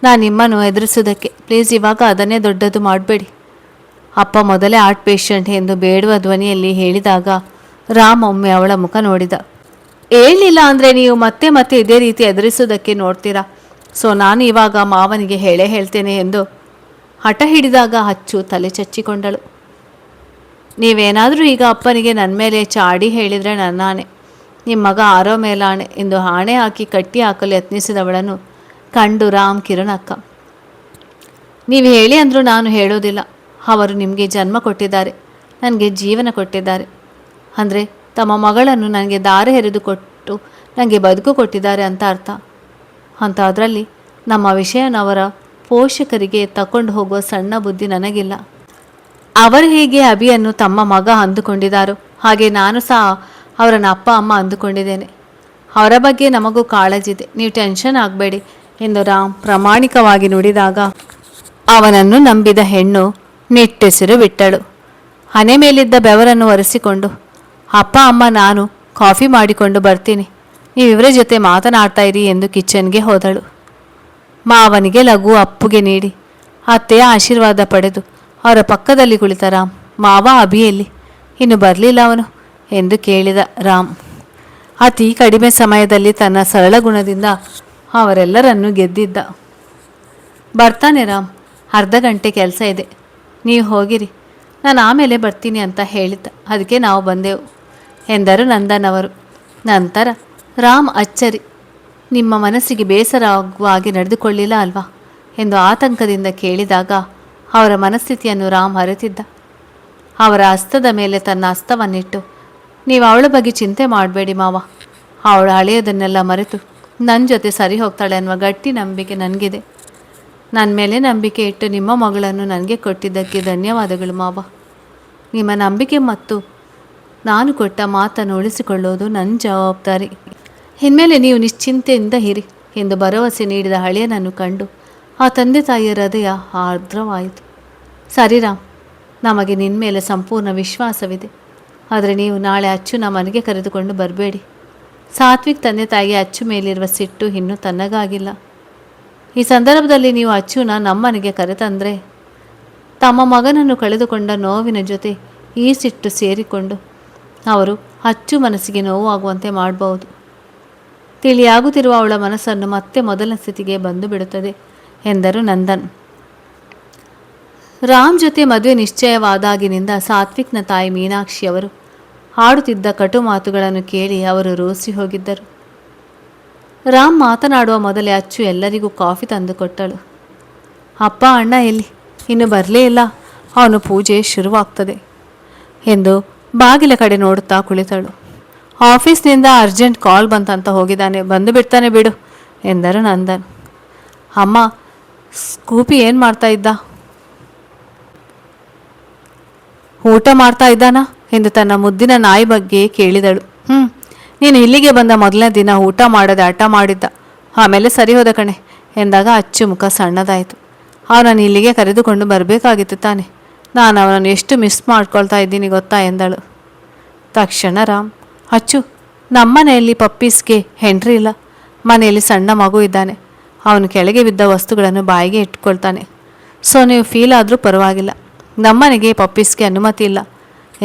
ನಾನು ನಿಮ್ಮನ್ನು ಎದುರಿಸೋದಕ್ಕೆ. ಪ್ಲೀಸ್ ಇವಾಗ ಅದನ್ನೇ ದೊಡ್ಡದು ಮಾಡಬೇಡಿ. ಅಪ್ಪ ಮೊದಲೇ ಹಾರ್ಟ್ ಪೇಷಂಟ್ ಎಂದು ಬೇಡುವ ಧ್ವನಿಯಲ್ಲಿ ಹೇಳಿದಾಗ ರಾಮ್ ಒಮ್ಮೆ ಅವಳ ಮುಖ ನೋಡಿದ. ಹೇಳಿಲ್ಲ ಅಂದರೆ ನೀವು ಮತ್ತೆ ಮತ್ತೆ ಇದೇ ರೀತಿ ಎದುರಿಸೋದಕ್ಕೆ ನೋಡ್ತೀರಾ. ಸೊ ನಾನು ಇವಾಗ ಮಾವನಿಗೆ ಹೇಳ್ತೇನೆ ಎಂದು ಹಠ ಹಿಡಿದಾಗ ಅಚ್ಚು ತಲೆ ಚಚ್ಚಿಕೊಂಡಳು. ನೀವೇನಾದರೂ ಈಗ ಅಪ್ಪನಿಗೆ ನನ್ನ ಮೇಲೆ ಚಾಡಿ ಹೇಳಿದರೆ ನನ್ನಾಣೆ, ನಿಮ್ಮ ಮಗ ಆರೋ ಮೇಲಾಣೆ ಎಂದು ಆಣೆ ಹಾಕಿ ಕಟ್ಟಿ ಹಾಕಲು ಯತ್ನಿಸಿದವಳನ್ನು ಕಂಡು ರಾಮ್ ಕಿರಣಕ್ಕ. ನೀವು ಹೇಳಿ ಅಂದರೂ ನಾನು ಹೇಳೋದಿಲ್ಲ. ಅವರು ನಿಮಗೆ ಜನ್ಮ ಕೊಟ್ಟಿದ್ದಾರೆ, ನನಗೆ ಜೀವನ ಕೊಟ್ಟಿದ್ದಾರೆ. ಅಂದರೆ ತಮ್ಮ ಮಗಳನ್ನು ನನಗೆ ದಾರಿ ಎರೆದು ಕೊಟ್ಟು ನನಗೆ ಬದುಕು ಕೊಟ್ಟಿದ್ದಾರೆ ಅಂತ ಅರ್ಥ. ಅಂಥದ್ರಲ್ಲಿ ನಮ್ಮ ವಿಷಯನವರ ಪೋಷಕರಿಗೆ ತಕೊಂಡು ಹೋಗುವ ಸಣ್ಣ ಬುದ್ಧಿ ನನಗಿಲ್ಲ. ಅವರು ಹೇಗೆ ಅಭಿಯನ್ನು ತಮ್ಮ ಮಗ ಅಂದುಕೊಂಡಿದ್ದಾರೋ ಹಾಗೆ ನಾನು ಸಹ ಅವರನ್ನ ಅಪ್ಪ ಅಮ್ಮ ಅಂದುಕೊಂಡಿದ್ದೇನೆ. ಅವರ ಬಗ್ಗೆ ನಮಗೂ ಕಾಳಜಿದೆ, ನೀವು ಟೆನ್ಷನ್ ಆಗಬೇಡಿ ಎಂದು ರಾಮ್ ಪ್ರಾಮಾಣಿಕವಾಗಿ ನುಡಿದಾಗ ಅವನನ್ನು ನಂಬಿದ ಹೆಣ್ಣು ನಿಟ್ಟೆಸಿರು ಬಿಟ್ಟಳು. ಹಣೆ ಮೇಲಿದ್ದ ಬೆವರನ್ನು ಒರೆಸಿಕೊಂಡು, ಅಪ್ಪ ಅಮ್ಮ ನಾನು ಕಾಫಿ ಮಾಡಿಕೊಂಡು ಬರ್ತೀನಿ, ನೀವಿವರ ಜೊತೆ ಮಾತನಾಡ್ತಾ ಇರಿ ಎಂದು ಕಿಚನ್ಗೆ ಹೋದಳು. ಮಾವನಿಗೆ ಲಘು ಅಪ್ಪುಗೆ ನೀಡಿ ಅತ್ತೆಯ ಆಶೀರ್ವಾದ ಪಡೆದು ಅವರ ಪಕ್ಕದಲ್ಲಿ ಕುಳಿತ ರಾಮ್, ಮಾವ ಅಭಿಯಲ್ಲಿ ಇನ್ನು ಬರಲಿಲ್ಲ ಅವನು ಎಂದು ಕೇಳಿದ ರಾಮ್. ಅತಿ ಕಡಿಮೆ ಸಮಯದಲ್ಲಿ ತನ್ನ ಸರಳ ಗುಣದಿಂದ ಅವರೆಲ್ಲರನ್ನೂ ಗೆದ್ದಿದ್ದ. ಬರ್ತಾನೆ ರಾಮ್, ಅರ್ಧ ಗಂಟೆ ಕೆಲಸ ಇದೆ, ನೀವು ಹೋಗಿರಿ, ನಾನು ಆಮೇಲೆ ಬರ್ತೀನಿ ಅಂತ ಹೇಳಿದ್ದ, ಅದಕ್ಕೆ ನಾವು ಬಂದೆವು ಎಂದರು ನಂದನ್ ಅವರು. ನಂತರ ರಾಮ್ ಅಚ್ಚರಿ, ನಿಮ್ಮ ಮನಸ್ಸಿಗೆ ಬೇಸರ ಆಗುವ ಹಾಗೆ ನಡೆದುಕೊಳ್ಳಿಲ್ಲ ಅಲ್ವಾ ಎಂದು ಆತಂಕದಿಂದ ಕೇಳಿದಾಗ ಅವರ ಮನಸ್ಥಿತಿಯನ್ನು ರಾಮ್ ಅರಿತಿದ್ದ. ಅವರ ಹಸ್ತದ ಮೇಲೆ ತನ್ನ ಹಸ್ತವನ್ನಿಟ್ಟು, ನೀವು ಅವಳ ಬಗ್ಗೆ ಚಿಂತೆ ಮಾಡಬೇಡಿ ಮಾವ, ಅವಳು ಹಳೆಯದನ್ನೆಲ್ಲ ಮರೆತು ನನ್ನ ಜೊತೆ ಸರಿ ಹೋಗ್ತಾಳೆ ಅನ್ನುವ ಗಟ್ಟಿ ನಂಬಿಕೆ ನನಗಿದೆ. ನನ್ನ ಮೇಲೆ ನಂಬಿಕೆ ಇಟ್ಟು ನಿಮ್ಮ ಮಗಳನ್ನು ನನಗೆ ಕೊಟ್ಟಿದ್ದಕ್ಕೆ ಧನ್ಯವಾದಗಳು ಮಾವ. ನಿಮ್ಮ ನಂಬಿಕೆ ಮತ್ತು ನಾನು ಕೊಟ್ಟ ಮಾತನ್ನು ಉಳಿಸಿಕೊಳ್ಳುವುದು ನನ್ನ ಜವಾಬ್ದಾರಿ. ಇನ್ಮೇಲೆ ನೀವು ನಿಶ್ಚಿಂತೆಯಿಂದ ಇರಿ ಎಂದು ಭರವಸೆ ನೀಡಿದ ಹಳೆಯನನ್ನು ಕಂಡು ಆ ತಂದೆ ತಾಯಿಯ ಹೃದಯ ಆರ್ದ್ರವಾಯಿತು. ಸರಿ ರಾಮ್, ನಮಗೆ ನಿನ್ನ ಮೇಲೆ ಸಂಪೂರ್ಣ ವಿಶ್ವಾಸವಿದೆ. ಆದರೆ ನೀವು ನಾಳೆ ಅಚ್ಚುನ ಮನೆಗೆ ಕರೆದುಕೊಂಡು ಬರಬೇಡಿ. ಸಾತ್ವಿಕ್ ತಂದೆ ತಾಯಿಗೆ ಅಚ್ಚು ಮೇಲಿರುವ ಸಿಟ್ಟು ಇನ್ನೂ ತನ್ನಗಾಗಿಲ್ಲ. ಈ ಸಂದರ್ಭದಲ್ಲಿ ನೀವು ಅಚ್ಚುನ ನಮ್ಮನೆಗೆ ಕರೆತಂದರೆ ತಮ್ಮ ಮಗನನ್ನು ಕಳೆದುಕೊಂಡ ನೋವಿನ ಜೊತೆ ಈ ಸಿಟ್ಟು ಸೇರಿಕೊಂಡು ಅವರು ಅಚ್ಚು ಮನಸ್ಸಿಗೆ ನೋವಾಗುವಂತೆ ಮಾಡಬಹುದು. ತಿಳಿಯಾಗುತ್ತಿರುವ ಅವಳ ಮನಸ್ಸನ್ನು ಮತ್ತೆ ಮೊದಲ ಸ್ಥಿತಿಗೆ ಬಂದು ಬಿಡುತ್ತದೆ ಎಂದರು ನಂದನ್. ರಾಮ್ ಜೊತೆ ಮದುವೆ ನಿಶ್ಚಯವಾದಾಗಿನಿಂದ ಸಾತ್ವಿಕ್ನ ತಾಯಿ ಮೀನಾಕ್ಷಿಯವರು ಆಡುತ್ತಿದ್ದ ಕಟು ಮಾತುಗಳನ್ನು ಕೇಳಿ ಅವರು ರೋಸಿ ಹೋಗಿದ್ದರು. ರಾಮ್ ಮಾತನಾಡುವ ಮೊದಲೇ ಅಚ್ಚು ಎಲ್ಲರಿಗೂ ಕಾಫಿ ತಂದು ಕೊಟ್ಟಳು. ಅಪ್ಪ ಅಣ್ಣ ಎಲ್ಲಿ? ಇನ್ನು ಬರಲೇ ಇಲ್ಲ, ಅವನು ಪೂಜೆ ಶುರುವಾಗ್ತದೆ ಎಂದು ಬಾಗಿಲ ಕಡೆ ನೋಡುತ್ತಾ ಕುಳಿತಳು. ಆಫೀಸ್ನಿಂದ ಅರ್ಜೆಂಟ್ ಕಾಲ್ ಬಂತಂತ ಹೋಗಿದ್ದಾನೆ, ಬಂದು ಬಿಡ್ತಾನೆ ಬಿಡು ಎಂದರು ನಂದನ್. ಅಮ್ಮ, ಸ್ಕೂಪಿ ಏನು ಮಾಡ್ತಾ ಇದ್ದ? ಊಟ ಮಾಡ್ತಾ ಇದ್ದಾನಾ ಎಂದು ತನ್ನ ಮುದ್ದಿನ ನಾಯಿ ಬಗ್ಗೆ ಕೇಳಿದಳು. ನೀನು ಇಲ್ಲಿಗೆ ಬಂದ ಮೊದಲನೇ ದಿನ ಊಟ ಮಾಡದೆ ಹಠ ಮಾಡಿದ್ದ, ಆಮೇಲೆ ಸರಿ ಹೋದ ಕಣೆ ಎಂದಾಗ ಅಚ್ಚು ಮುಖ ಸಣ್ಣದಾಯಿತು. ಅವನನ್ನು ಇಲ್ಲಿಗೆ ಕರೆದುಕೊಂಡು ಬರಬೇಕಾಗಿತ್ತು ತಾನೆ, ನಾನು ಅವನನ್ನು ಎಷ್ಟು ಮಿಸ್ ಮಾಡ್ಕೊಳ್ತಾ ಇದ್ದೀನಿ ಗೊತ್ತಾ ಎಂದಳು. ತಕ್ಷಣ ರಾಮ್, ಅಚ್ಚು, ನಮ್ಮನೆಯಲ್ಲಿ ಪಪ್ಪೀಸ್ಗೆ ಹೆಂಡ್ರಿ ಇಲ್ಲ, ಮನೆಯಲ್ಲಿ ಸಣ್ಣ ಮಗು ಇದ್ದಾನೆ, ಅವನು ಕೆಳಗೆ ಬಿದ್ದ ವಸ್ತುಗಳನ್ನು ಬಾಯಿಗೆ ಇಟ್ಕೊಳ್ತಾನೆ. ಸೊ ನೀವು ಫೀಲ್ ಆದರೂ ಪರವಾಗಿಲ್ಲ, ನಮ್ಮನೆಗೆ ಪಪ್ಪೀಸ್ಗೆ ಅನುಮತಿ ಇಲ್ಲ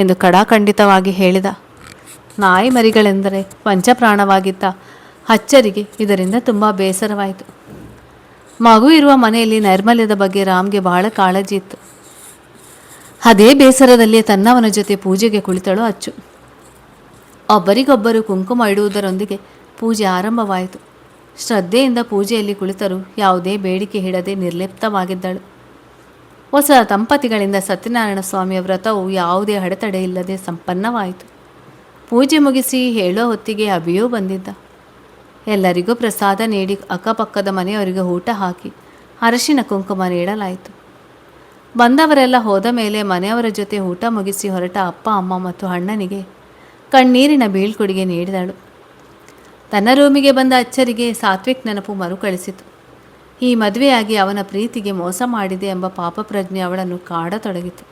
ಎಂದು ಖಡಾಖಂಡಿತವಾಗಿ ಹೇಳಿದ. ನಾಯಿ ಮರಿಗಳೆಂದರೆ ಪಂಚಪ್ರಾಣವಾಗಿದ್ದ ಅಚ್ಚರಿಗೆ ಇದರಿಂದ ತುಂಬ ಬೇಸರವಾಯಿತು. ಮಗು ಇರುವ ಮನೆಯಲ್ಲಿ ನೈರ್ಮಲ್ಯದ ಬಗ್ಗೆ ರಾಮ್ಗೆ ಬಹಳ ಕಾಳಜಿ ಇತ್ತು. ಅದೇ ಬೇಸರದಲ್ಲಿ ತನ್ನವನ ಜೊತೆ ಪೂಜೆಗೆ ಕುಳಿತಳು ಅಚ್ಚು. ಒಬ್ಬರಿಗೊಬ್ಬರು ಕುಂಕುಮ ಇಡುವುದರೊಂದಿಗೆ ಪೂಜೆ ಆರಂಭವಾಯಿತು. ಶ್ರದ್ಧೆಯಿಂದ ಪೂಜೆಯಲ್ಲಿ ಕುಳಿತರು ಯಾವುದೇ ಬೇಡಿಕೆ ಇಡದೆ ನಿರ್ಲಿಪ್ತವಾಗಿದ್ದಳು. ಹೊಸ ದಂಪತಿಗಳಿಂದ ಸತ್ಯನಾರಾಯಣ ಸ್ವಾಮಿಯ ವ್ರತವು ಯಾವುದೇ ಅಡೆತಡೆ ಇಲ್ಲದೆ ಸಂಪನ್ನವಾಯಿತು. ಪೂಜೆ ಮುಗಿಸಿ ಹೇಳುವ ಹೊತ್ತಿಗೆ ಅಭಿಯೂ ಬಂದಿದ್ದ. ಎಲ್ಲರಿಗೂ ಪ್ರಸಾದ ನೀಡಿ ಅಕ್ಕಪಕ್ಕದ ಮನೆಯವರಿಗೆ ಊಟ ಹಾಕಿ ಅರಶಿನ ಕುಂಕುಮ ನೀಡಲಾಯಿತು. ಬಂದವರೆಲ್ಲ ಹೋದ ಮೇಲೆ ಮನೆಯವರ ಜೊತೆ ಊಟ ಮುಗಿಸಿ ಹೊರಟ ಅಪ್ಪ ಅಮ್ಮ ಮತ್ತು ಅಣ್ಣನಿಗೆ ಕಣ್ಣೀರಿನ ಬೀಳ್ಕೊಡುಗೆ ನೀಡಿದಳು. ತನ್ನ ರೂಮಿಗೆ ಬಂದ ಅಚ್ಚರಿಗೆ ಸಾತ್ವಿಕ್ ನೆನಪು ಮರುಕಳಿಸಿತು. ಈ ಮದುವೆಯಾಗಿ ಅವನ ಪ್ರೀತಿಗೆ ಮೋಸ ಮಾಡಿದೆ ಎಂಬ ಪಾಪ ಪ್ರಜ್ಞೆ ಅವಳನ್ನು ಕಾಡತೊಡಗಿತು.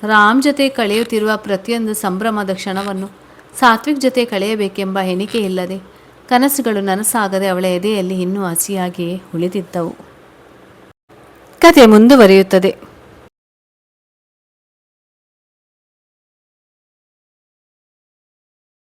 ರಾಮ್ ಜೊತೆ ಕಳೆಯುತ್ತಿರುವ ಪ್ರತಿಯೊಂದು ಸಂಭ್ರಮದ ಕ್ಷಣವನ್ನು ಸಾತ್ವಿಕ್ ಜೊತೆ ಕಳೆಯಬೇಕೆಂಬ ಎಣಿಕೆ ಇಲ್ಲದೆ ಕನಸುಗಳು ನನಸಾಗದೆ ಅವಳ ಎದೆಯಲ್ಲಿ ಇನ್ನೂ ಹಸಿಯಾಗಿಯೇ ಉಳಿದಿದ್ದವು. ಕತೆ ಮುಂದುವರಿಯುತ್ತದೆ.